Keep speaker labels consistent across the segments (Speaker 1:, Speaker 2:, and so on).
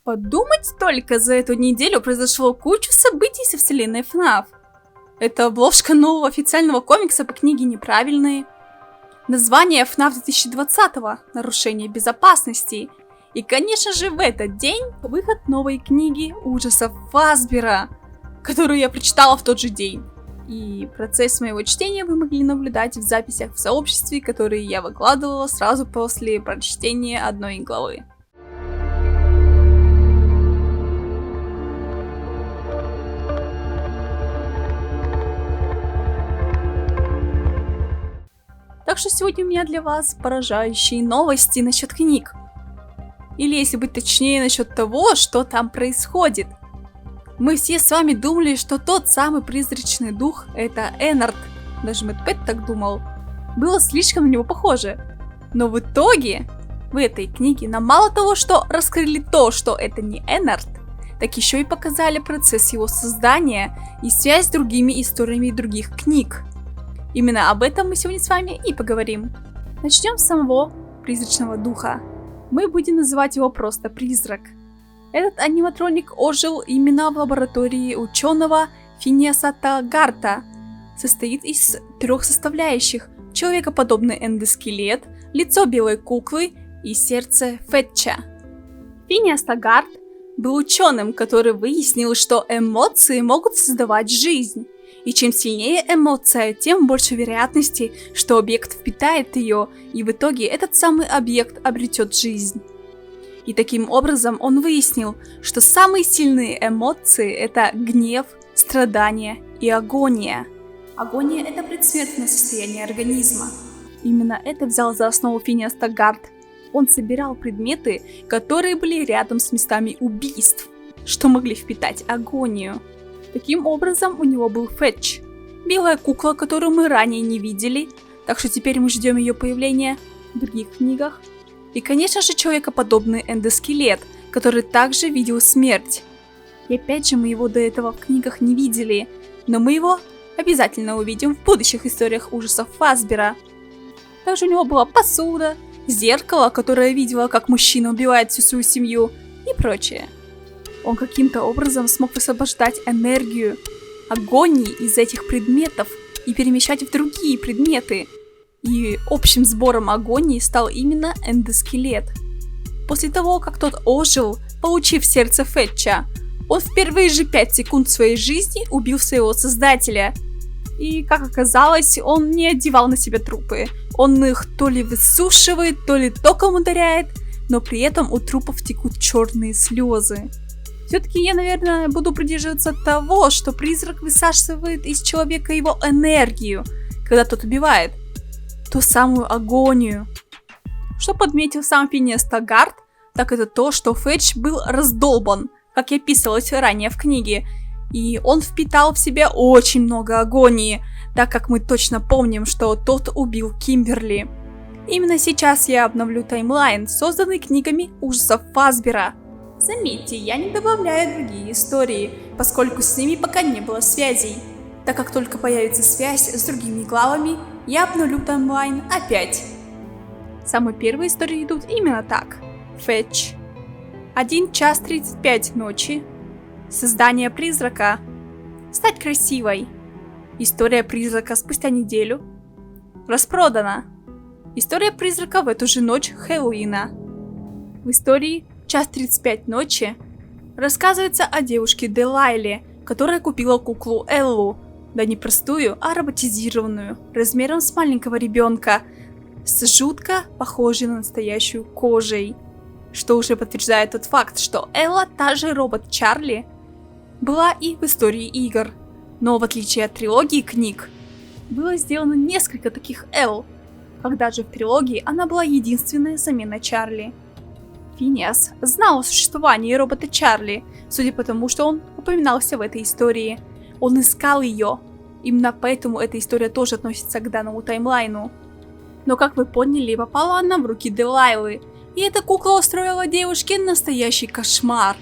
Speaker 1: Подумать только, за эту неделю произошло кучу событий со вселенной FNAF. Это обложка нового официального комикса по книге «Неправильные». Название FNAF 2020-го «Нарушение безопасности». И, конечно же, в этот день выход новой книги ужасов Фазбера, которую я прочитала в тот же день. И процесс моего чтения вы могли наблюдать в записях в сообществе, которые я выкладывала сразу после прочтения одной главы. Так что сегодня у меня для вас поражающие новости насчет книг. Или, если быть точнее, насчет того, что там происходит. Мы все с вами думали, что тот самый призрачный дух — это Эннард. Даже Мэтт Пэт так думал. Было слишком на него похоже. Но в итоге, в этой книге нам мало того, что раскрыли то, что это не Эннард, так еще и показали процесс его создания и связь с другими историями других книг. Именно об этом мы сегодня с вами и поговорим. Начнем с самого призрачного духа. Мы будем называть его просто Призрак. Этот аниматроник ожил именно в лаборатории ученого Финиаса Талгарта. Состоит из 3 составляющих: человекоподобный эндоскелет, лицо белой куклы и сердце Фетча. Финиас Талгарт был ученым, который выяснил, что эмоции могут создавать жизнь. И чем сильнее эмоция, тем больше вероятности, что объект впитает ее, и в итоге этот самый объект обретет жизнь. И таким образом он выяснил, что самые сильные эмоции — это гнев, страдание и агония. Агония — это предсмертное состояние организма. Именно это взял за основу Финиас Талгарт. Он собирал предметы, которые были рядом с местами убийств, что могли впитать агонию. Таким образом, у него был Фетч, белая кукла, которую мы ранее не видели, так что теперь мы ждем ее появления в других книгах. И, конечно же, человекоподобный эндоскелет, который также видел смерть. И опять же, мы его до этого в книгах не видели, но мы его обязательно увидим в будущих историях ужасов Фазбера. Также у него была посуда, зеркало, которое видело, как мужчина убивает всю свою семью, и прочее. Он каким-то образом смог высвобождать энергию агонии из этих предметов и перемещать в другие предметы. И общим сбором агонии стал именно эндоскелет. После того, как тот ожил, получив сердце Фетча, он в первые же 5 секунд своей жизни убил своего создателя. И, как оказалось, он не одевал на себя трупы. Он их то ли высушивает, то ли током ударяет, но при этом у трупов текут черные слезы. Все-таки я, наверное, буду придерживаться того, что призрак высасывает из человека его энергию, когда тот убивает. Ту самую агонию. Что подметил сам Финиас Талгарт, так это то, что Фетч был раздолбан, как и описывалось ранее в книге. И он впитал в себя очень много агонии, так как мы точно помним, что тот убил Кимберли. Именно сейчас я обновлю таймлайн, созданный книгами ужасов Фазбера. Заметьте, я не добавляю другие истории, поскольку с ними пока не было связей. Так как только появится связь с другими главами, я обновлю таймлайн опять. Самые первые истории идут именно так. Фетч. 1 час 35 ночи. Создание призрака. Стать красивой. История призрака спустя неделю. Распродана. История призрака в эту же ночь Хэллоуина. В истории 1:35 ночи рассказывается о девушке Делайле, которая купила куклу Эллу, да не простую, а роботизированную, размером с маленького ребенка, с жутко похожей на настоящую кожей, что уже подтверждает тот факт, что Элла, та же робот Чарли, была и в истории игр, но в отличие от трилогии книг, было сделано несколько таких Эл, когда же в трилогии она была единственная замена Чарли. Финиас знал о существовании робота Чарли, судя по тому, что он упоминался в этой истории. Он искал ее. Именно поэтому эта история тоже относится к данному таймлайну. Но, как вы поняли, попала она в руки Делайлы, и эта кукла устроила девушке настоящий кошмар.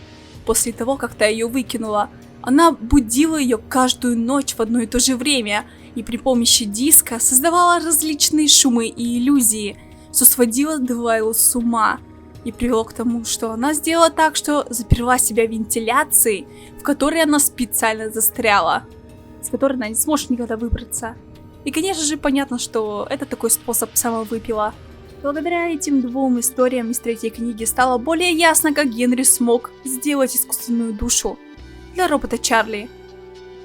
Speaker 1: После того, как та ее выкинула, она будила ее каждую ночь в одно и то же время, и при помощи диска создавала различные шумы и иллюзии, что сводило Делайлу с ума. и привело к тому, что она сделала так, что заперла себя в вентиляции, в которой она специально застряла, с которой она не сможет никогда выбраться. И, конечно же, понятно, что это такой способ самовыпила. Благодаря этим двум историям из третьей книги стало более ясно, как Генри смог сделать искусственную душу для робота Чарли.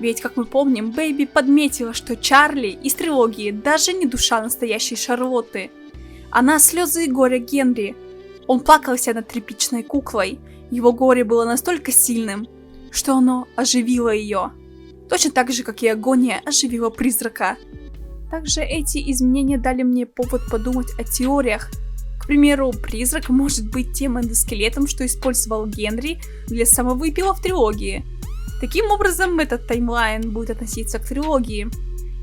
Speaker 1: Ведь, как мы помним, Бэйби подметила, что Чарли из трилогии даже не душа настоящей Шарлотты. Она слезы и горе Генри. Он плакался над тряпичной куклой. Его горе было настолько сильным, что оно оживило ее. Точно так же, как и агония оживила призрака. Также эти изменения дали мне повод подумать о теориях. К примеру, призрак может быть тем эндоскелетом, что использовал Генри для самовыпила в трилогии. Таким образом, этот таймлайн будет относиться к трилогии.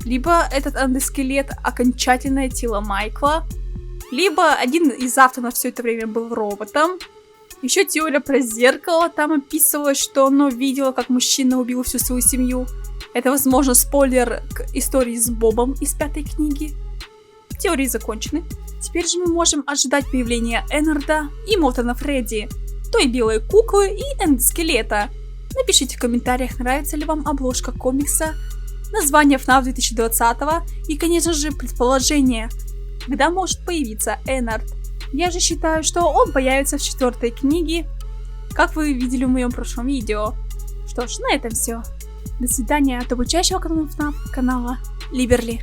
Speaker 1: Либо этот эндоскелет — окончательное тело Майкла, либо один из авторов все это время был роботом. Еще теория про зеркало, там описывалось, что оно видело, как мужчина убил всю свою семью. Это, возможно, спойлер к истории с Бобом из 5-й книги. Теории закончены. Теперь же мы можем ожидать появления Эннарда и Мортона Фредди, той белой куклы и эндоскелета. Напишите в комментариях, нравится ли вам обложка комикса, название FNAF 2020 и, конечно же, предположение, когда может появиться Эннард. Я же считаю, что он появится в 4-й книге, как вы видели в моем прошлом видео. Что ж, на этом все. До свидания от обучающего канала FNAF, канала Либерли.